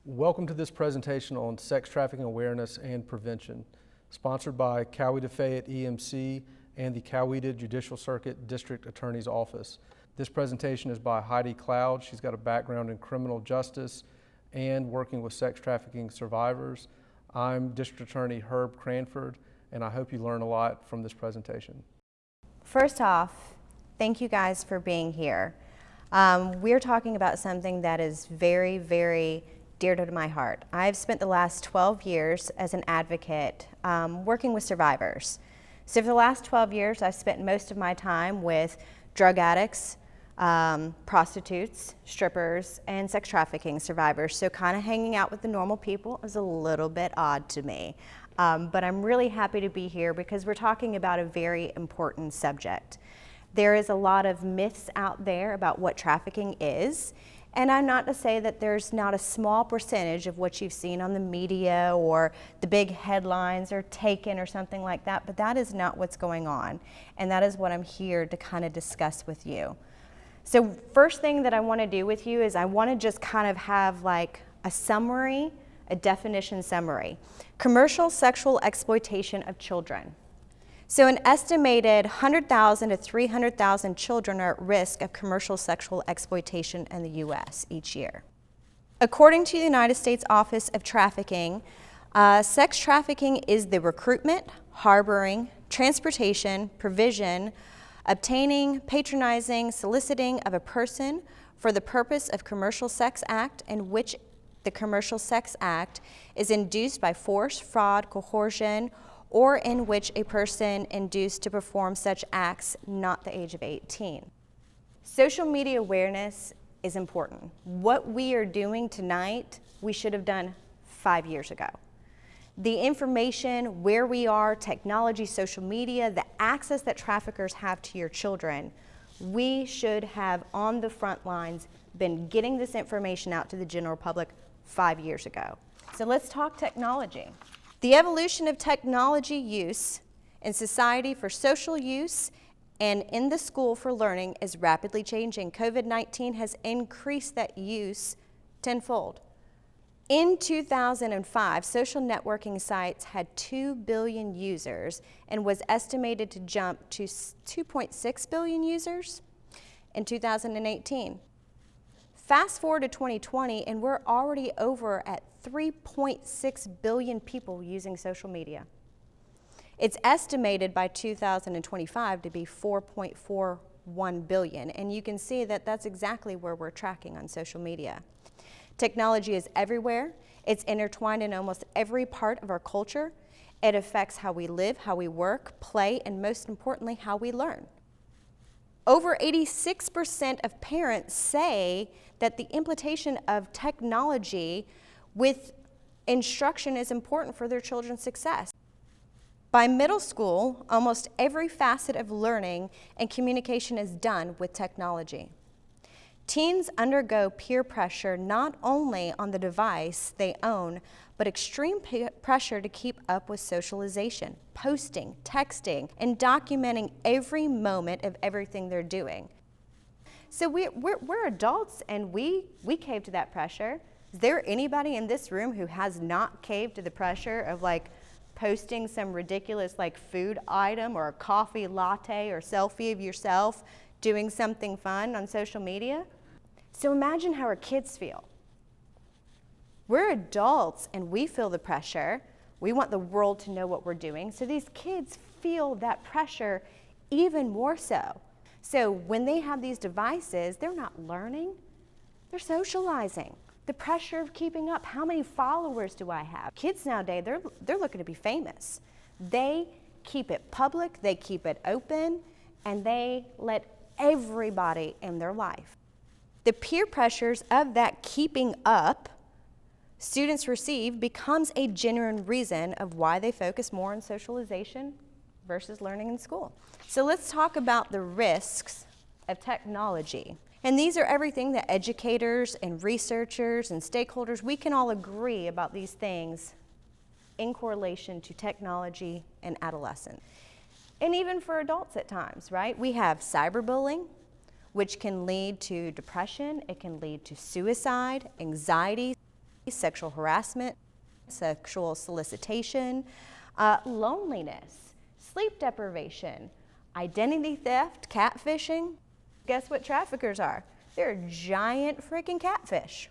Welcome to this presentation on sex trafficking awareness and prevention, sponsored by Coweta-Fayette EMC and the Coweta Judicial Circuit District Attorney's Office. This presentation is by Heidi Cloud. She's got a background in criminal justice and working with sex trafficking survivors. I'm District Attorney Herb Cranford, and I hope you learn a lot from this presentation. First off, thank you guys for being here. We're talking about something that is very, very dear to my heart. I've spent the last 12 years as an advocate working with survivors. So for the last 12 years, I've spent most of my time with drug addicts, prostitutes, strippers, and sex trafficking survivors. So kind of hanging out with the normal people is a little bit odd to me. But I'm really happy to be here because we're talking about a very important subject. There is a lot of myths out there about what trafficking is. And I'm not to say that there's not a small percentage of what you've seen on the media or the big headlines or Taken or something like that, but that is not what's going on. And that is what I'm here to kind of discuss with you. So first thing that I want to do with you is I want to just kind of have like a summary, a definition summary. Commercial sexual exploitation of children. So an estimated 100,000 to 300,000 children are at risk of commercial sexual exploitation in the U.S. each year. According to the United States Office of Trafficking, sex trafficking is the recruitment, harboring, transportation, provision, obtaining, patronizing, soliciting of a person for the purpose of commercial sex act in which the commercial sex act is induced by force, fraud, coercion, or in which a person induced to perform such acts not the age of 18. Social media awareness is important. What we are doing tonight, we should have done 5 years ago. The information, where we are, technology, social media, the access that traffickers have to your children, we should have on the front lines been getting this information out to the general public 5 years ago. So let's talk technology. The evolution of technology use in society for social use and in the school for learning is rapidly changing. COVID-19 has increased that use tenfold. In 2005, social networking sites had 2 billion users and was estimated to jump to 2.6 billion users in 2018. Fast forward to 2020 and we're already over at 3.6 billion people using social media. It's estimated by 2025 to be 4.41 billion, and you can see that that's exactly where we're tracking on social media. Technology is everywhere. It's intertwined in almost every part of our culture. It affects how we live, how we work, play, and most importantly, how we learn. Over 86% of parents say that the implementation of technology with instruction is important for their children's success. By middle school, almost every facet of learning and communication is done with technology. Teens undergo peer pressure not only on the device they own, but extreme pressure to keep up with socialization, posting, texting, and documenting every moment of everything they're doing. So we're adults and we cave to that pressure. Is there anybody in this room who has not caved to the pressure of like posting some ridiculous like food item or a coffee latte or selfie of yourself doing something fun on social media? So imagine how our kids feel. We're adults and we feel the pressure. We want the world to know what we're doing. So these kids feel that pressure even more so. So when they have these devices, they're not learning, they're socializing. The pressure of keeping up, how many followers do I have? Kids nowadays, they're looking to be famous. They keep it public, they keep it open, and they let everybody in their life. The peer pressures of that keeping up students receive becomes a genuine reason of why they focus more on socialization versus learning in school. So let's talk about the risks of technology. And these are everything that educators and researchers and stakeholders, we can all agree about these things in correlation to technology and adolescence. And even for adults at times, right? We have cyberbullying, which can lead to depression, it can lead to suicide, anxiety. sexual harassment, sexual solicitation, loneliness, sleep deprivation, identity theft, catfishing. Guess what traffickers are? They're giant freaking catfish.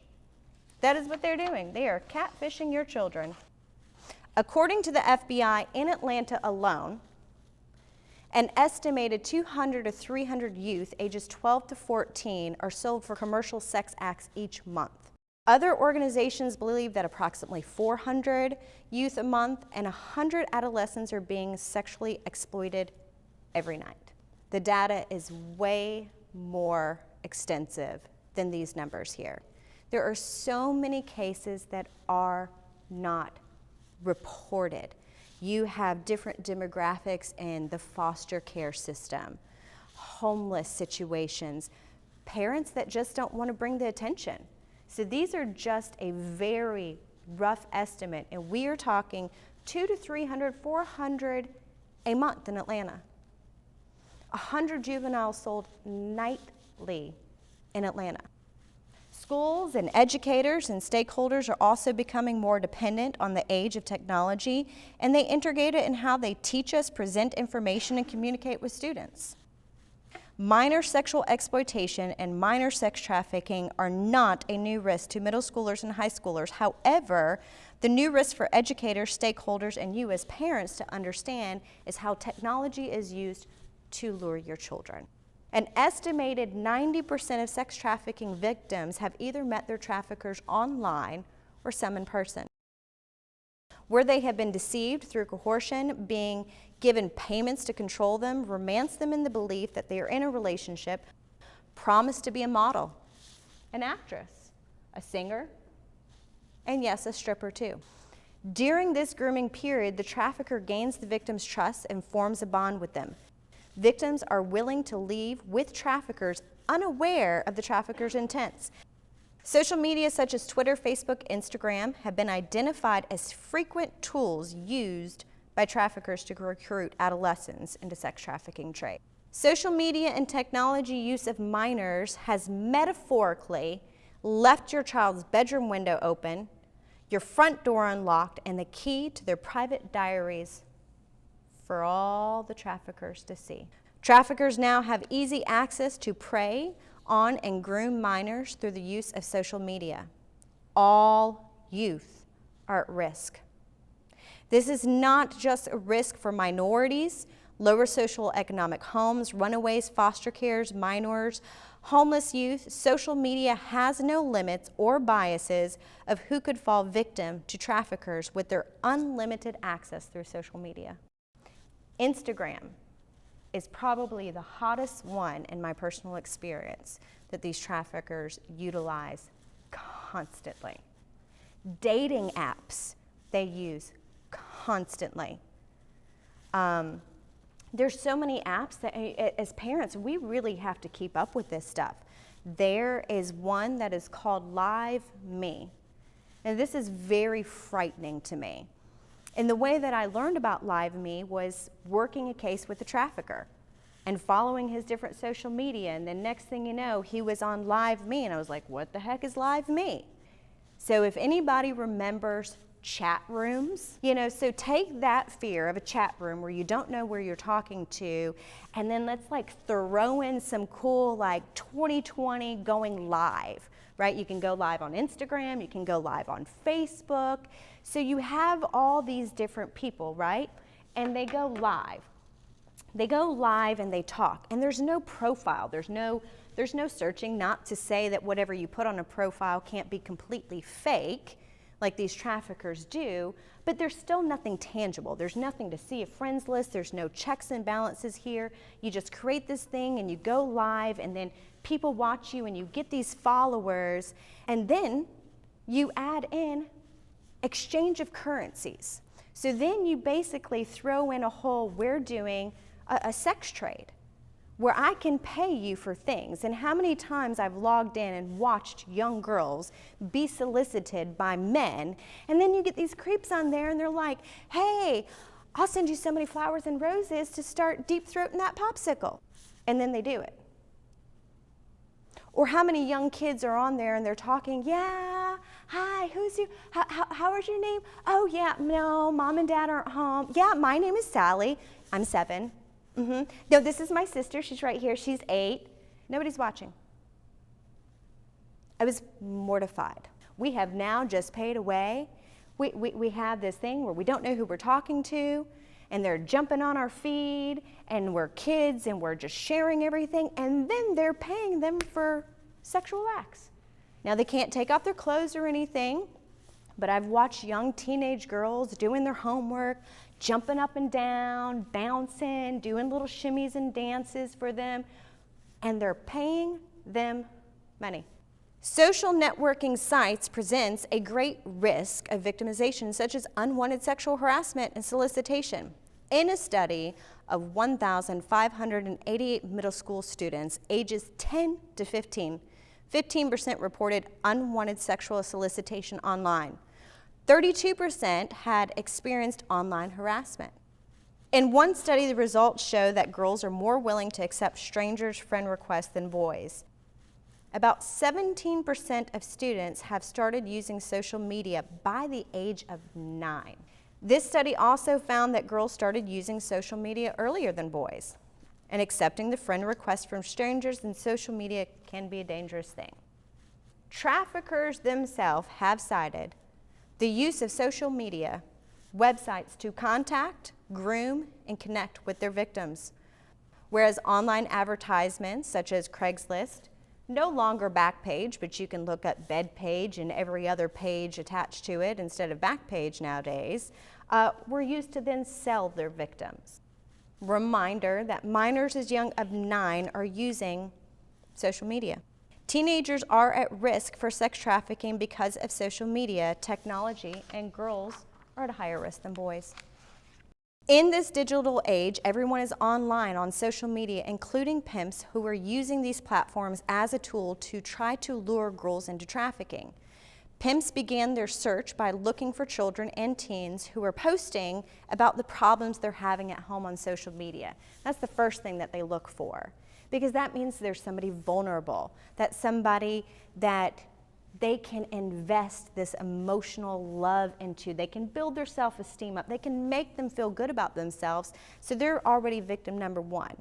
That is what they're doing. They are catfishing your children. According to the FBI, in Atlanta alone, an estimated 200 to 300 youth ages 12 to 14 are sold for commercial sex acts each month. Other organizations believe that approximately 400 youth a month and 100 adolescents are being sexually exploited every night. The data is way more extensive than these numbers here. There are so many cases that are not reported. You have different demographics in the foster care system, homeless situations, parents that just don't want to bring the attention. So these are just a very rough estimate, and we are talking 200 to 300, 400 a month in Atlanta. 100 juveniles sold nightly in Atlanta. Schools and educators and stakeholders are also becoming more dependent on the age of technology, and they integrate it in how they teach us, present information, and communicate with students. Minor sexual exploitation and minor sex trafficking are not a new risk to middle schoolers and high schoolers. However, the new risk for educators, stakeholders, and you as parents to understand is how technology is used to lure your children. An estimated 90% of sex trafficking victims have either met their traffickers online or some in person. Where they have been deceived through coercion, being given payments to control them, romance them in the belief that they are in a relationship, promise to be a model, an actress, a singer, and yes, a stripper too. During this grooming period, the trafficker gains the victim's trust and forms a bond with them. Victims are willing to leave with traffickers unaware of the trafficker's intents. Social media such as Twitter, Facebook, Instagram have been identified as frequent tools used by traffickers to recruit adolescents into sex trafficking trade. Social media and technology use of minors has metaphorically left your child's bedroom window open, your front door unlocked, and the key to their private diaries for all the traffickers to see. Traffickers now have easy access to prey on and groom minors through the use of social media. All youth are at risk. This is not just a risk for minorities, lower socioeconomic homes, runaways, foster cares, minors, homeless youth. Social media has no limits or biases of who could fall victim to traffickers with their unlimited access through social media. Instagram is probably the hottest one in my personal experience that these traffickers utilize constantly. Dating apps they use constantly. There's so many apps that as parents we really have to keep up with this stuff. There is one that is called Live Me, and this is very frightening to me. And the way that I learned about Live Me was working a case with a trafficker and following his different social media. And then next thing you know, he was on Live Me. And I was like, what the heck is Live Me? So if anybody remembers chat rooms, so take that fear of a chat room where you don't know where you're talking to, and then let's like throw in some cool like 2020 going live, right? You can go live on Instagram, you can go live on Facebook. So you have all these different people, right? And they go live. They go live and they talk, and there's no profile. There's no searching, not to say that whatever you put on a profile can't be completely fake, like these traffickers do, but there's still nothing tangible. There's nothing to see, a friends list. There's no checks and balances here. You just create this thing and you go live, and then people watch you and you get these followers, and then you add in exchange of currencies. So then you basically throw in a whole, we're doing a sex trade where I can pay you for things. And how many times I've logged in and watched young girls be solicited by men, and then you get these creeps on there and they're like, hey, I'll send you so many flowers and roses to start deep throating that popsicle. And then they do it. Or how many young kids are on there and they're talking, yeah, Hi, who's you? How is your name? Oh, yeah, no, mom and dad aren't home. Yeah, my name is Sally. I'm 7. No, this is my sister. She's right here. She's 8. Nobody's watching. I was mortified. We have now just paid away. We have this thing where we don't know who we're talking to, and they're jumping on our feed, and we're kids, and we're just sharing everything, and then they're paying them for sexual acts. Now, they can't take off their clothes or anything, but I've watched young teenage girls doing their homework, jumping up and down, bouncing, doing little shimmies and dances for them, and they're paying them money. Social networking sites presents a great risk of victimization, such as unwanted sexual harassment and solicitation. In a study of 1,588 middle school students ages 10 to 15, 15% reported unwanted sexual solicitation online. 32% had experienced online harassment. In one study, the results show that girls are more willing to accept strangers' friend requests than boys. About 17% of students have started using social media by the age of 9. This study also found that girls started using social media earlier than boys, and accepting the friend requests from strangers in social media can be a dangerous thing. Traffickers themselves have cited the use of social media websites to contact, groom, and connect with their victims, whereas online advertisements such as Craigslist, no longer Backpage, but you can look up Bedpage and every other page attached to it instead of Backpage nowadays, were used to then sell their victims. Reminder that minors as young as 9 are using social media. Teenagers are at risk for sex trafficking because of social media technology, and girls are at a higher risk than boys. In this digital age, everyone is online on social media, including pimps who are using these platforms as a tool to try to lure girls into trafficking. Pimps began their search by looking for children and teens who are posting about the problems they're having at home on social media. That's the first thing that they look for, because that means there's somebody vulnerable, that's somebody that they can invest this emotional love into. They can build their self-esteem up. They can make them feel good about themselves, so they're already victim number 1.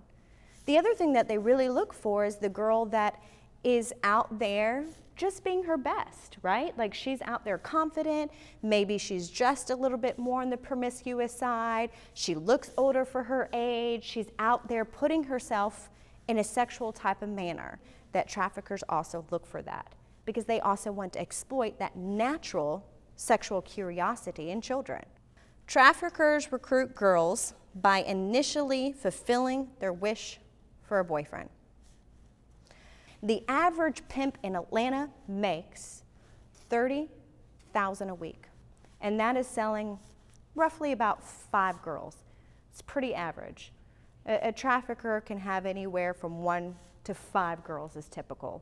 The other thing that they really look for is the girl that is out there just being her best, right? Like, she's out there confident, maybe she's dressed a little bit more on the promiscuous side, she looks older for her age, she's out there putting herself in a sexual type of manner. That traffickers also look for that, because they also want to exploit that natural sexual curiosity in children. Traffickers recruit girls by initially fulfilling their wish for a boyfriend. The average pimp in Atlanta makes $30,000 a week, and that is selling roughly about 5 girls. It's pretty average. A trafficker can have anywhere from 1 to 5 girls is typical.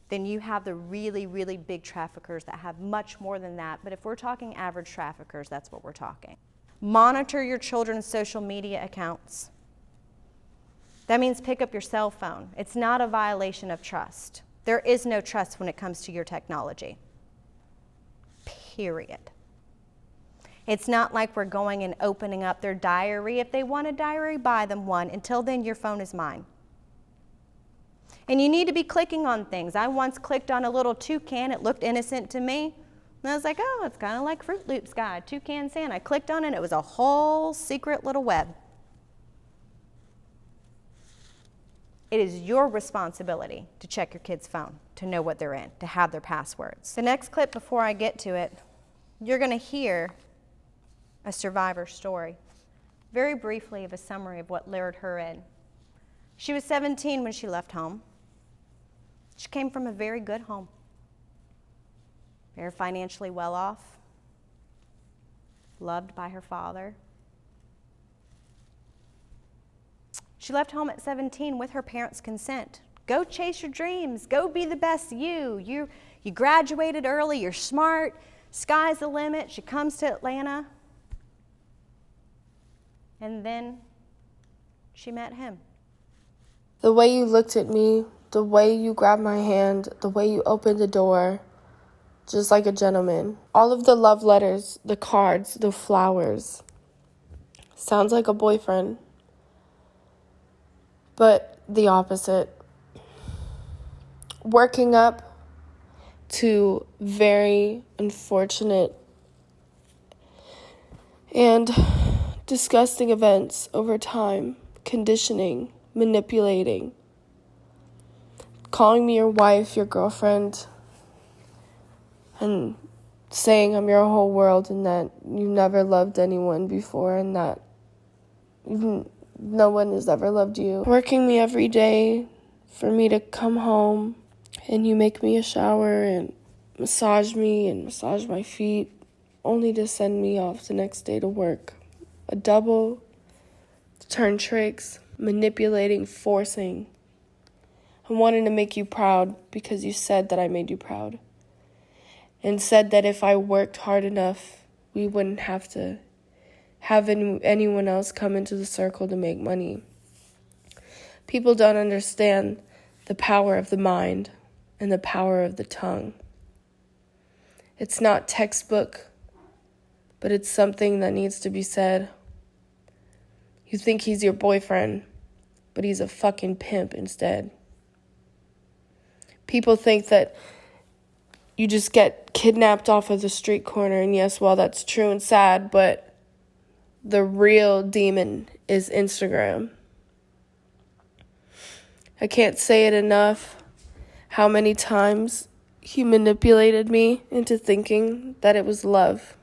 Then you have the really, really big traffickers that have much more than that. But if we're talking average traffickers, that's what we're talking. Monitor your children's social media accounts. That means pick up your cell phone. It's not a violation of trust. There is no trust when it comes to your technology. Period. It's not like we're going and opening up their diary. If they want a diary, buy them one. Until then, your phone is mine. And you need to be clicking on things. I once clicked on a little toucan. It looked innocent to me. And I was like, oh, it's kind of like Fruit Loops guy, Toucan Santa. I clicked on it, and it was a whole secret little web. It is your responsibility to check your kid's phone, to know what they're in, to have their passwords. The next clip, before I get to it, you're going to hear a survivor story, very briefly of a summary of what lured her in. She was 17 when she left home. She came from a very good home, very financially well off, loved by her father. She left home at 17 with her parents' consent. Go chase your dreams. Go be the best you. You graduated early. You're smart. Sky's the limit. She comes to Atlanta. And then she met him. The way you looked at me, the way you grabbed my hand, the way you opened the door, just like a gentleman. All of the love letters, the cards, the flowers. Sounds like a boyfriend. But the opposite. Working up to very unfortunate and disgusting events over time, conditioning, manipulating, calling me your wife, your girlfriend, and saying I'm your whole world and that you never loved anyone before and that no one has ever loved you. Working me every day for me to come home and you make me a shower and massage me and massage my feet only to send me off the next day to work. A double, turn tricks, manipulating, forcing. I wanted to make you proud because you said that I made you proud. And said that if I worked hard enough, we wouldn't have to have anyone else come into the circle to make money. People don't understand the power of the mind and the power of the tongue. It's not textbook, but it's something that needs to be said. You think he's your boyfriend, but he's a fucking pimp instead. People think that you just get kidnapped off of the street corner, and yes, well, that's true and sad, but the real demon is Instagram. I can't say it enough how many times he manipulated me into thinking that it was love,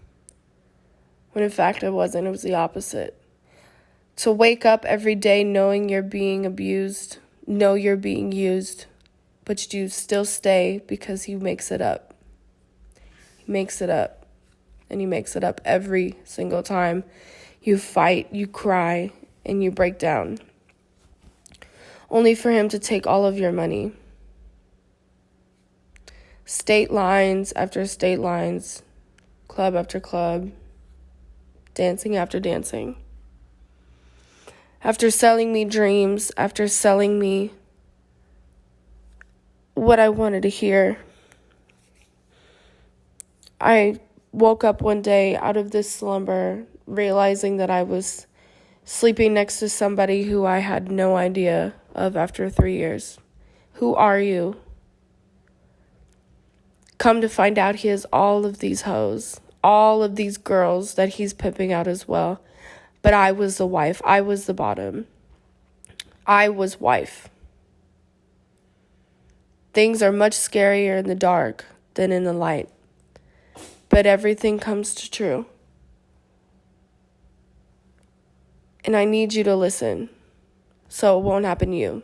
when in fact it wasn't. It was the opposite. To wake up every day knowing you're being abused, know you're being used, but you still stay because he makes it up. He makes it up, and he makes it up every single time. You fight, you cry, and you break down, only for him to take all of your money. State lines after state lines, club after club, dancing after dancing. After selling me dreams, after selling me what I wanted to hear, I woke up one day out of this slumber realizing that I was sleeping next to somebody who I had no idea of after 3 years. Who are you? Come to find out he has all of these hoes, all of these girls that he's pimping out as well. But I was the wife. I was the bottom. I was wife. Things are much scarier in the dark than in the light. But everything comes to true. And I need you to listen so it won't happen to you.